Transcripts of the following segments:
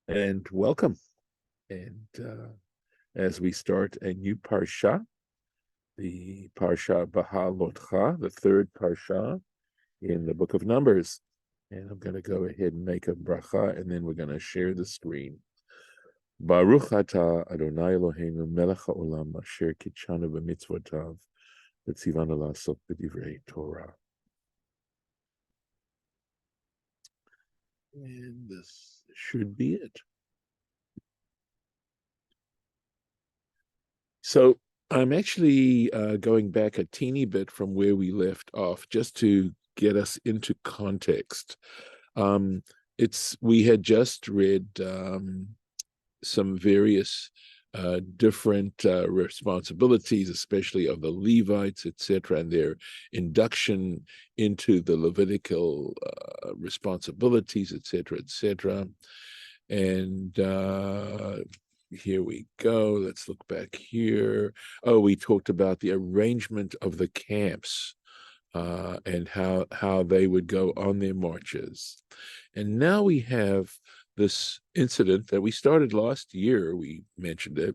and welcome. And as we start a new Parsha, the Parsha BeHa'alot'cha, the third Parsha in the book of Numbers. And I'm going to go ahead and make a bracha, and then we're going to share the screen. Baruch atah Adonai Eloheinu melech haolam asher kitshanu b'mitzvotav v'tzivanu la'asot b'divrei Torah. And this should be it. So I'm actually going back a teeny bit from where we left off, just to get us into context. We had just read some various different responsibilities, especially of the Levites, etc., and their induction into the Levitical responsibilities, etc., etc. And here we go. Let's look back here. Oh, we talked about the arrangement of the camps and how they would go on their marches. And now we have this incident that we started last year, we mentioned it,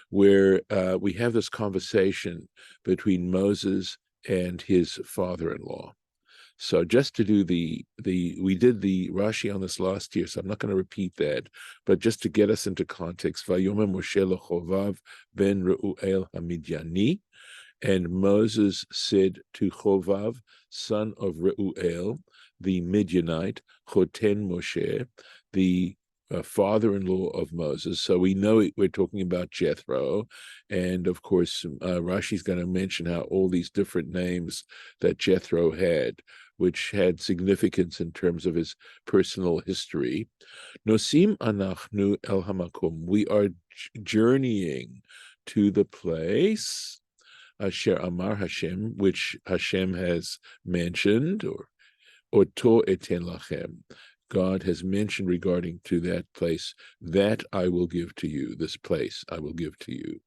where we have this conversation between Moses and his father-in-law. So just to do we did the Rashi on this last year, so I'm not going to repeat that, but just to get us into context, Vayomer Moshe leChovav ben Reuel HaMidyani, and Moses said to Chovav, son of Reuel, the Midianite, Choten Moshe, the father-in-law of Moses. So we know we're talking about Jethro. And of course, Rashi's going to mention how all these different names that Jethro had, which had significance in terms of his personal history. Nosim anachnu el hamakom. We are journeying to the place Asher Amar Hashem, which Hashem has mentioned, or Oto eten lachem. God has mentioned regarding to that place, that I will give to you, this place I will give to you.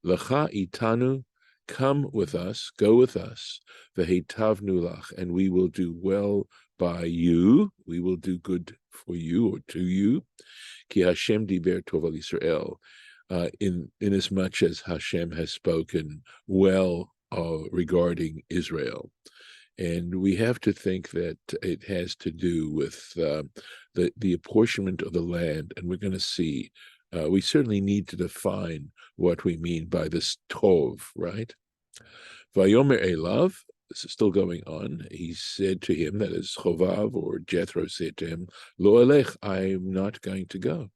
Lacha itanu, come with us, go with us, v'heitavnu lach, and we will do well by you, we will do good for you or to you. Ki Hashem diber tov al Yisrael, in as much as Hashem has spoken well regarding Israel. And we have to think that it has to do with the apportionment of the land. And we're going to see, we certainly need to define what we mean by this tov, right? Vayomer elav, this is still going on. He said to him, that is Chovav, or Jethro said to him, Lo elech, I'm not going to go.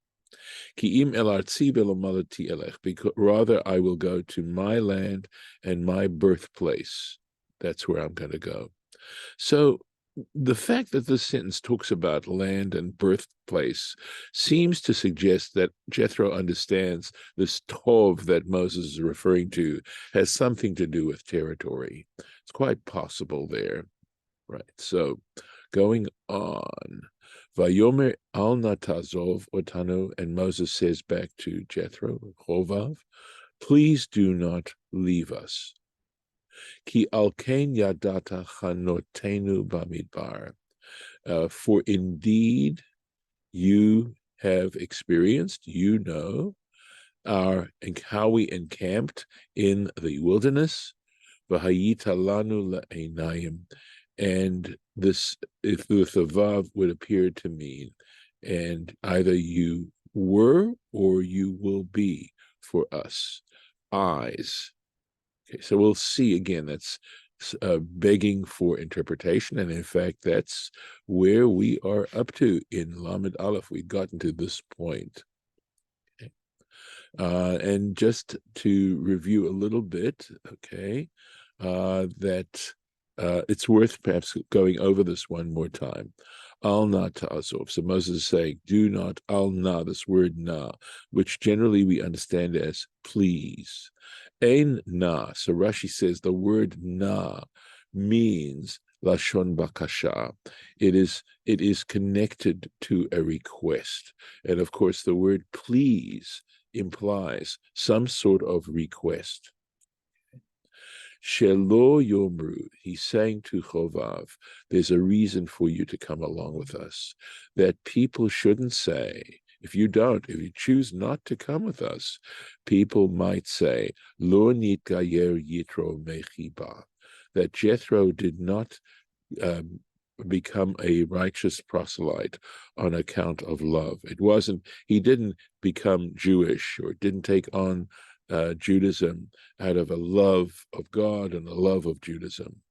Ki im el artzi ve'lo elech, because rather I will go to my land and my birthplace. That's where I'm going to go. So the fact that this sentence talks about land and birthplace seems to suggest that Jethro understands this tov that Moses is referring to has something to do with territory. It's quite possible there, right? So going on, Vayomer al natazov otanu, and Moses says back to Jethro, Chovav, please do not leave us. Ki alkein yadata chanotenu bamidbar. For indeed you have experienced, you know, how we encamped in the wilderness. V'hayita lanu la'einayim. And this, if the vav would appear to mean, and either you were or you will be for us, eyes. Okay, so we'll see again, that's begging for interpretation. And in fact, that's where we are up to in Lamed Aleph. We've gotten to this point. Okay. And just to review a little bit, okay, that it's worth perhaps going over this one more time. Al na ta'azov. So Moses is saying, do not, al na, this word na, which generally we understand as please. Ein na. So Rashi says the word na means lashon bakasha. It is connected to a request. And of course, the word please implies some sort of request. Shelo Yomru, he's saying to Chovav, there's a reason for you to come along with us, that people shouldn't say, If you choose not to come with us, people might say, Lo nitgayer Yitro mechiba, that Jethro did not become a righteous proselyte on account of love. He didn't become Jewish or didn't take on Judaism out of a love of God and a love of Judaism.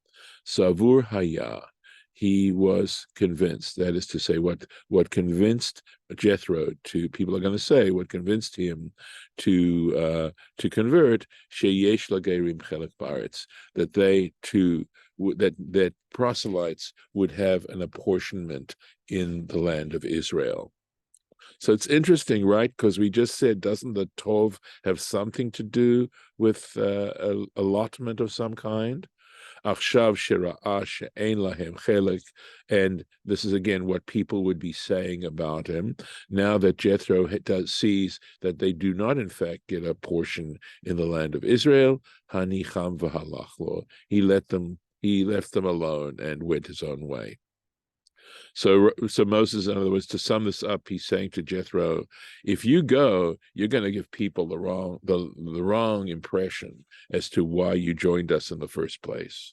Savur Haya, he was convinced. That is to say, what convinced Jethro to, people are going to say, what convinced him to convert, sheyesh lagerim chelek baretz, that they too, that proselytes would have an apportionment in the land of Israel. So it's interesting, right? Because we just said, doesn't the Tov have something to do with allotment of some kind? And this is again what people would be saying about him. Now that Jethro sees that they do not in fact get a portion in the land of Israel, he left them alone and went his own way. So Moses, in other words, to sum this up, he's saying to Jethro, if you go, you're going to give people the wrong impression as to why you joined us in the first place.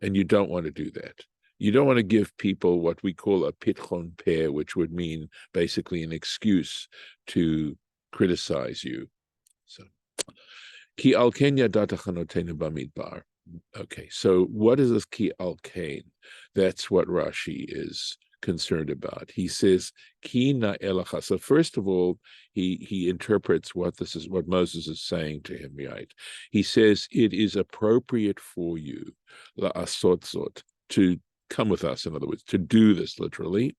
And you don't want to do that. You don't want to give people what we call a pitchon peh, which would mean basically an excuse to criticize you. So, ki al ken yadata chanotenu bamidbar. Okay, so what is this ki al ken? That's what Rashi is concerned about. He says ki na elacha. So first of all, he interprets what Moses is saying to him, right? He says it is appropriate for you la asotzot, to come with us, in other words, to do this literally,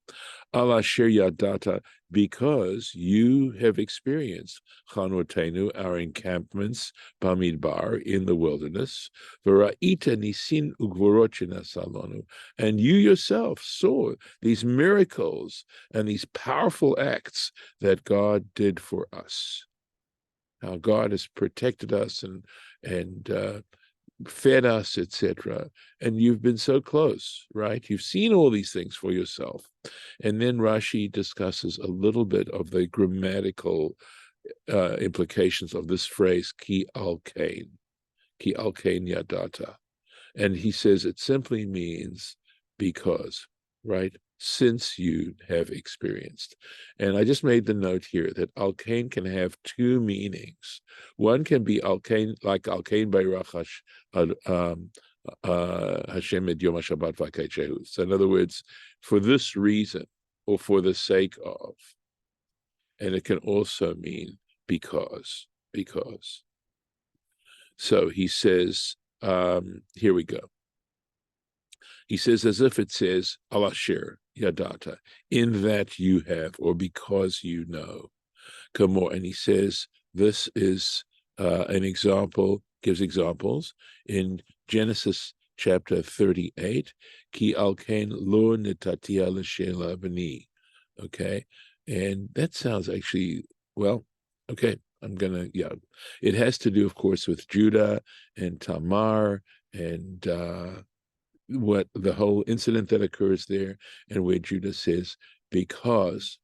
ala sher yadata, because you have experienced chanotenu, our encampments, bamidbar, in the wilderness, v'ra'ita nisin ugvorot shenasalonu, and you yourself saw these miracles and these powerful acts that God did for us. How God has protected us and fed us, etc. And you've been so close, right? You've seen all these things for yourself. And then Rashi discusses a little bit of the grammatical implications of this phrase, ki al kain yadata. And he says it simply means because, right? Since you have experienced. And I just made the note here that al-kain can have two meanings. One can be al-kain, like al-kain bayrachash Hashem et Yom HaShabbat v'keichehu. So in other words, for this reason, or for the sake of. And it can also mean because. So he says, here we go. He says, as if it says, alasher yadata, in that you have, or because you know. Kamor, and he says, this is an example, gives examples in Genesis chapter 38, ki alken lo netatia l'shela b'ni. Okay, and that sounds actually, well, okay, it has to do, of course, with Judah and Tamar and what the whole incident that occurs there, and where Judah says, because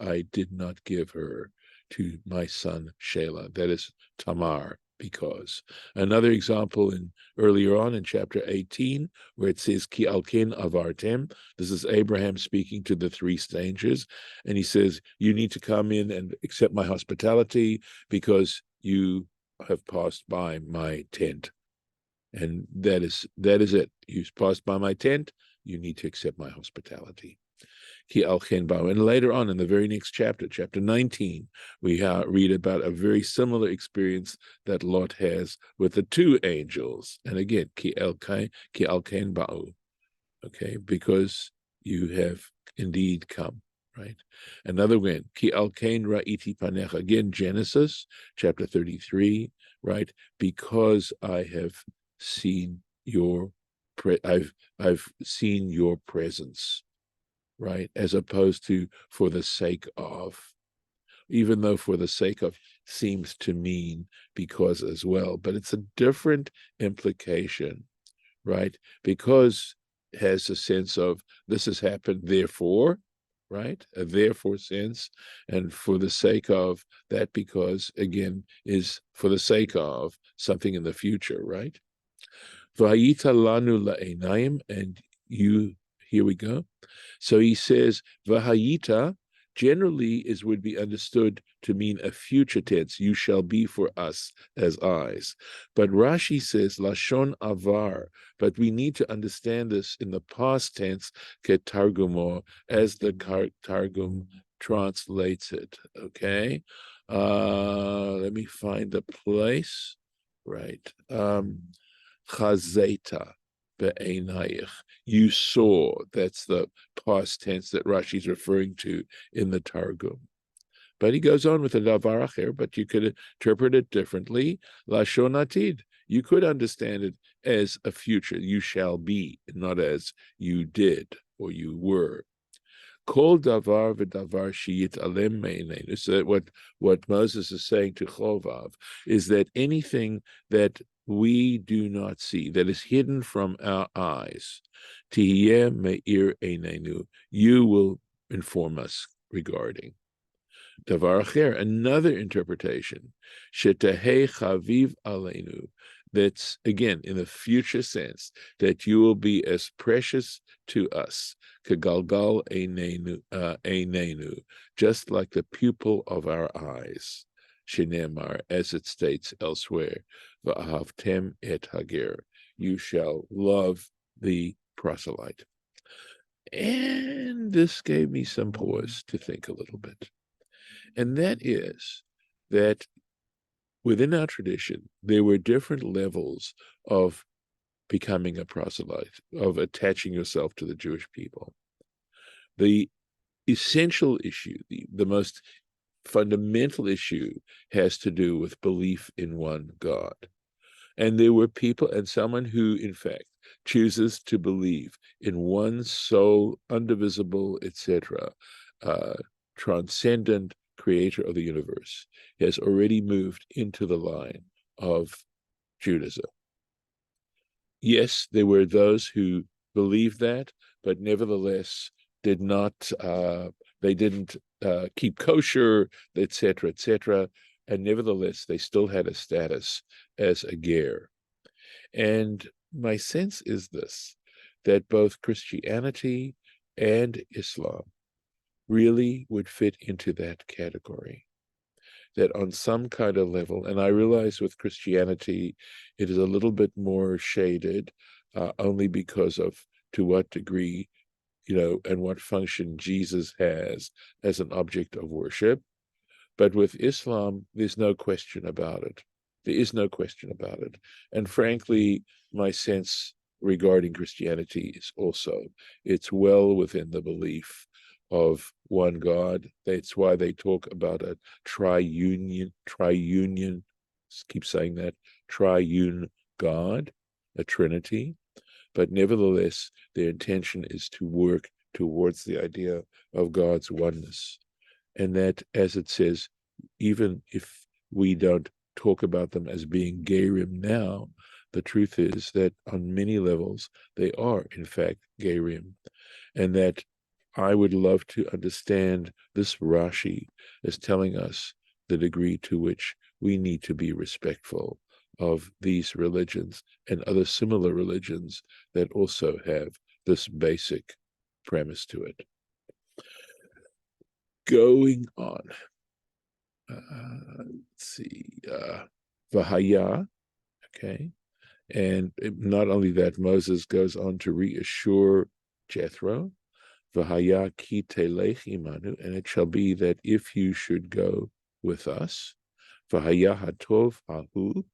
I did not give her to my son Shelah, that is Tamar, because. Another example earlier on in chapter 18, where it says ki alken avartem. This is Abraham speaking to the three strangers, and he says, you need to come in and accept my hospitality because you have passed by my tent. And that is it. You passed by my tent, you need to accept my hospitality. And later on in the very next chapter, chapter 19, we read about a very similar experience that Lot has with the two angels. And again, ki alkein ba'u. Okay, because you have indeed come. Right. Another one, ki alkein ra'iti panecha. Again, Genesis chapter 33. Right, because I have seen I've seen your presence, right? As opposed to for the sake of, even though for the sake of seems to mean because as well, but it's a different implication, right? Because has a sense of this has happened, therefore, right? A therefore sense, and for the sake of that, because again, is for the sake of something in the future, right? V'hayita lanu la'einayim, and you, here we go. So he says, V'hayita generally would be understood to mean a future tense. You shall be for us as eyes. But Rashi says, Lashon avar. But we need to understand this in the past tense, ketargumo, as the Targum translates it. Okay? Let me find the place. Right. Chazeta be'einayich. You saw. That's the past tense that Rashi's referring to in the Targum. But he goes on with a davar acher, but you could interpret it differently. Lashon atid. You could understand it as a future. You shall be, not as you did or you were. Kol davar v'davar sheyit alem me'einenu. So that what Moses is saying to Chovav is that anything that we do not see, that is hidden from our eyes, tihiyeh me'ir einenu, you will inform us regarding. Davar acher, another interpretation, shetehei chaviv aleinu, that's again in the future sense, that you will be as precious to us, kegalgal einenu, just like the pupil of our eyes, shenemar, as it states elsewhere, va'ahavtem et hager, you shall love the proselyte. And this gave me some pause to think a little bit. And that is that within our tradition, there were different levels of becoming a proselyte, of attaching yourself to the Jewish people. The essential issue, the most fundamental issue, has to do with belief in one God. And there were people, and someone who, in fact, chooses to believe in one sole, indivisible, etc., transcendent creator of the universe, has already moved into the line of Judaism. Yes, there were those who believed that, but nevertheless did not, they didn't keep kosher, etc., and nevertheless they still had a status as a ger. And my sense is this, that both Christianity and Islam really would fit into that category. That on some kind of level, and I realize with Christianity, it is a little bit more shaded, only because of to what degree, and what function Jesus has as an object of worship. But with Islam, there's no question about it. There is no question about it. And frankly, my sense regarding Christianity is also, it's well within the belief of one God. That's why they talk about a triunion, keep saying that, triune God, a Trinity. But nevertheless, their intention is to work towards the idea of God's oneness. And that, as it says, even if we don't talk about them as being gerim now, the truth is that on many levels, they are, in fact, gerim. And that I would love to understand this Rashi as telling us the degree to which we need to be respectful of these religions and other similar religions that also have this basic premise to it. Going on. Let's see. Vahaya, okay. And not only that, Moses goes on to reassure Jethro, V'haya ki telech imanu, and it shall be that if you should go with us, V'haya hatov hahu,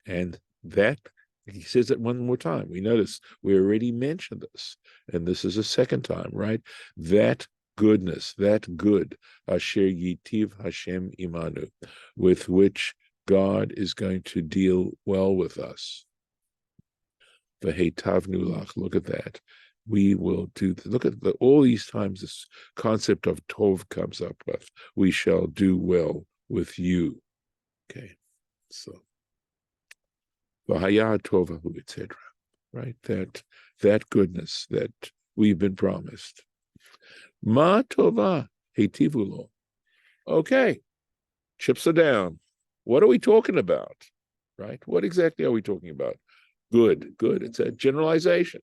and that, he says it one more time. We notice we already mentioned this, and this is a second time, right? That goodness, that good, asher yitiv Hashem imanu, with which God is going to deal well with us. V'heitavnu lach, look at that. We will do, look at all these times this concept of tov comes up with, we shall do well with you. Okay, so v'haya tovahu, etc. Right, that goodness that we've been promised. Ma tova hetivulo. Okay, chips are down. What are we talking about? Right? What exactly are we talking about? Good, good. It's a generalization.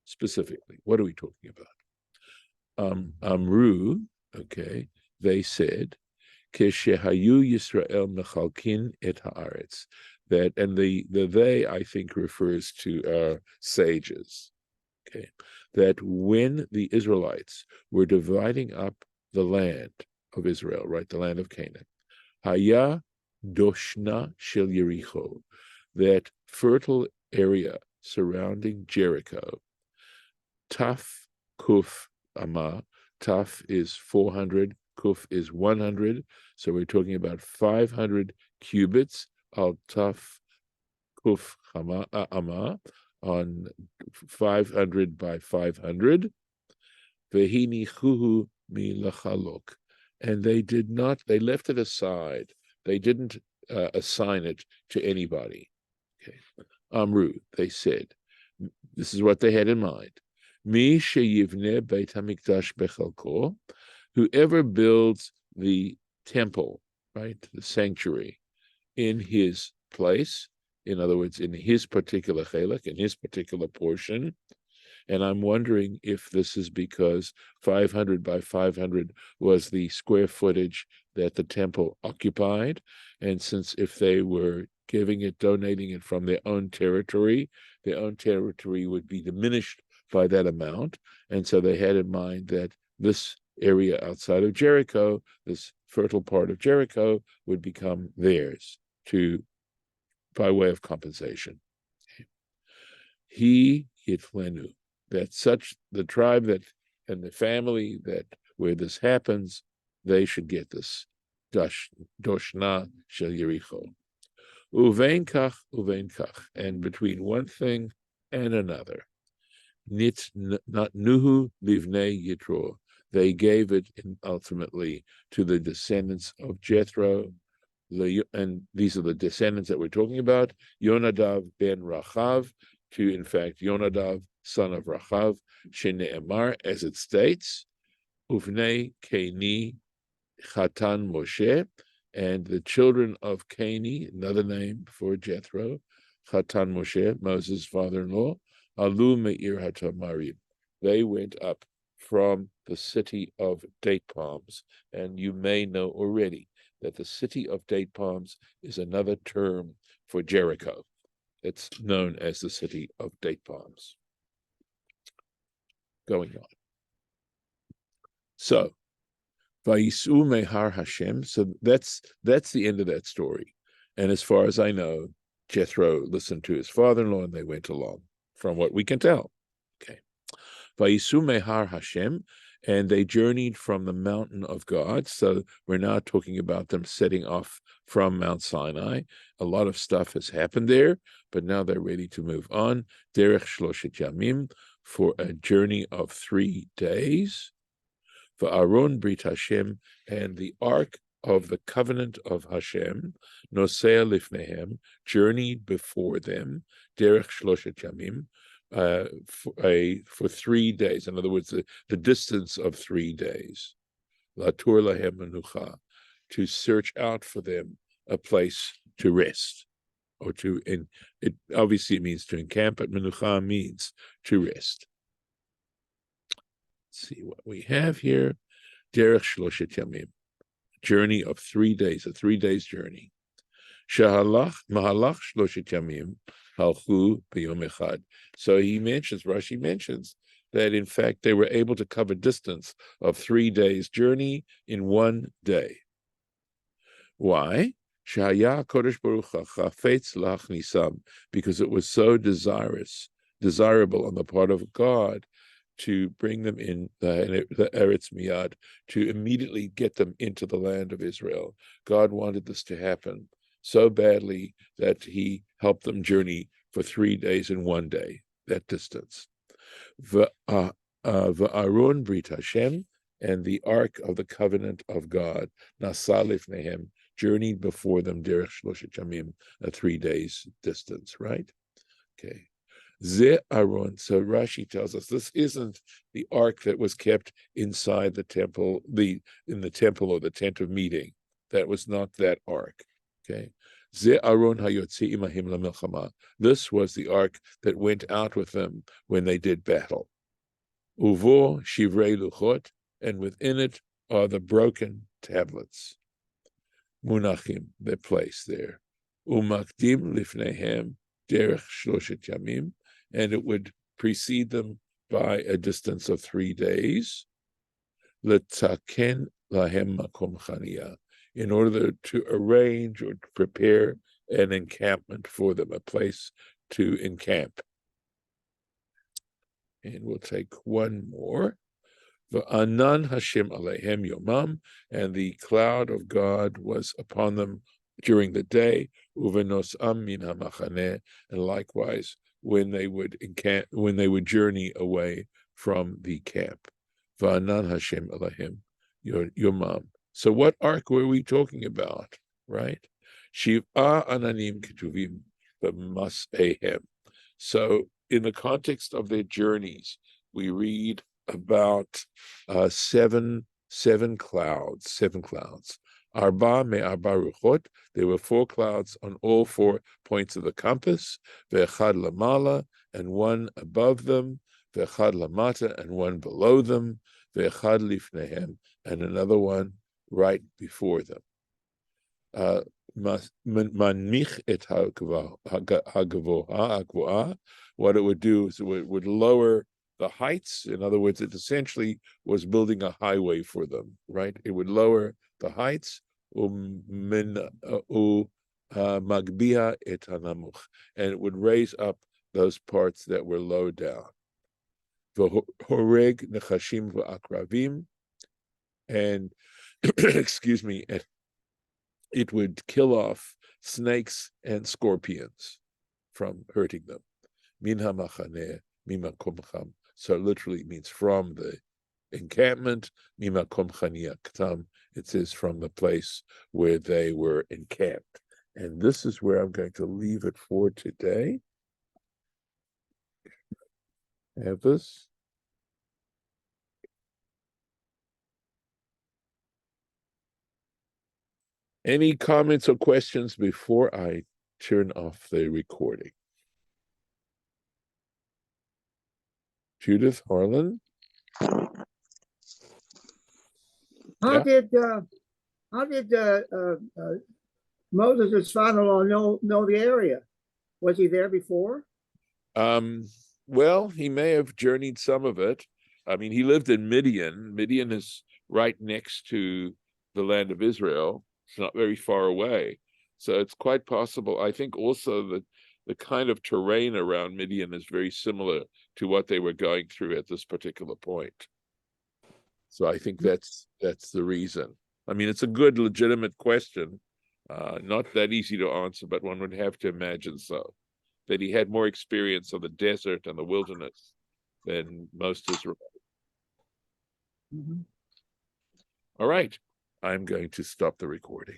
Specifically, what are we talking about? Amru, okay, they said, Keshehayu Yisrael mechalkin et haaretz. That, and the they, I think, refers to our sages. Okay, that when the Israelites were dividing up the land of Israel, right, the land of Canaan, Haya doshna shel Yericho, that fertile area surrounding Jericho, Taf kuf ama, Taf is 400, kuf is 100, so we're talking about 500 cubits al Taf kuf ama, on 500 by 500, vehinichuhu milachalok, and they left it aside. They didn't assign it to anybody. Okay. Amru, they said, this is what they had in mind. Mi sheyivne beit hamikdash bechalko, whoever builds the temple, right, the sanctuary, in his place, in other words, in his particular chelik, in his particular portion. And I'm wondering if this is because 500 by 500 was the square footage that the temple occupied. And since if they were donating it from their own territory would be diminished by that amount. And so they had in mind that this area outside of Jericho, this fertile part of Jericho, would become theirs by way of compensation. He Yitlenu, that such the tribe that and the family that where this happens, they should get this doshna shel Yericho. Uvein kach, and between one thing and another, not nuhu livnei Yitro, they gave it ultimately to the descendants of Jethro, and these are the descendants that we're talking about, Yonadav ben Rachav, to, in fact, Yonadav, son of Rachav, Shene'emar, as it states, Uvnei Keni Chatan Moshe, and the children of Keni, another name for Jethro, Chatan Moshe, Moses' father-in-law, Alu Me'ir HaTamarim. They went up from the city of date palms, and you may know already that the city of date palms is another term for Jericho. It's known as the city of date palms. Going on. So, Vayisu Mehar Hashem. So that's the end of that story. And as far as I know, Jethro listened to his father-in-law and they went along, from what we can tell. Okay. Vayisu Mehar Hashem, and they journeyed from the mountain of God. So we're now talking about them setting off from Mount Sinai. A lot of stuff has happened there, but now they're ready to move on. Derech Shloshet Yamim, for a journey of 3 days. Va'aron Brit Hashem, and the ark of the covenant of Hashem, Nosea Lifnehem, journeyed before them, Derech Shloshet Yamim, for 3 days. In other words, the distance of 3 days. Latur lahem menucha, to search out for them a place to rest, or it obviously means to encamp, but menucha means to rest. Let's see what we have here. Derech Shloshet Yamim, journey of 3 days, a 3 days journey. Mahalach Shloshet Yamim halchu b'yom echad. So Rashi mentions that in fact they were able to cover distance of 3 days journey in 1 day. Why? Shehaya Kodesh Baruch Chafetz lachnisam, because it was so desirable on the part of God to bring them in the Eretz Miyad, to immediately get them into the land of Israel. God wanted this to happen so badly that he helped them journey for 3 days in 1 day, that distance. Va'aron Brit Hashem, and the ark of the covenant of God, Nasa Lifnehem, journeyed before them, Derech Shloshet Yamim, a 3 days distance, right? Okay. Ze Aron. So Rashi tells us this isn't the ark that was kept inside the temple, in the temple or the tent of meeting. That was not that ark. Okay. Ze Aron hayotzi imahim lamilchama. This was the ark that went out with them when they did battle. Uvo shivrei luchot, and within it are the broken tablets. Munachim, they're placed there. Umakdim lifnehem derech shloshet yamim, and it would precede them by a distance of 3 days. Letaken lahem makom chaniya, in order to arrange or to prepare an encampment for them, a place to encamp. And we'll take one more. V'anan Hashem alehem yomam, and the cloud of God was upon them during the day. Uvenosam min hamachaneh, and likewise when they would journey away from the camp. V'anan Hashem alehem yomam. So what ark were we talking about, right? Shiv'a ananim ketuvim b'mas'ehem. So in the context of their journeys, we read about seven clouds. Arba me arba ruchot. There were 4 clouds on all 4 points of the compass. Ve'echad lamala, and 1 above them. Ve'echad lamata, and 1 below them. Ve'echad lifnehem, and another one right before them. Manmich et hagavoha. What it would do is it would lower the heights. In other words, it essentially was building a highway for them, right? It would lower the heights, magbia et hanamuch, and it would raise up those parts that were low down. V'horeg nechashim v'akravim, and excuse me, it would kill off snakes and scorpions from hurting them. Min hamachaneh mimakom cham. So it literally means from the encampment. Mimakom chaniyaktam. It says from the place where they were encamped. And this is where I'm going to leave it for today. Have this. Any comments or questions before I turn off the recording? Judith, Harlan? How did Moses' father-in-law know the area? Was he there before? Well, he may have journeyed some of it. I mean, he lived in Midian. Midian is right next to the land of Israel. It's not very far away. So it's quite possible. I think also that the kind of terrain around Midian is very similar to what they were going through at this particular point. So I think that's the reason. I mean, it's a good, legitimate question. Not that easy to answer, but one would have to imagine so. That he had more experience of the desert and the wilderness than most Israelites. Mm-hmm. All right. I'm going to stop the recording.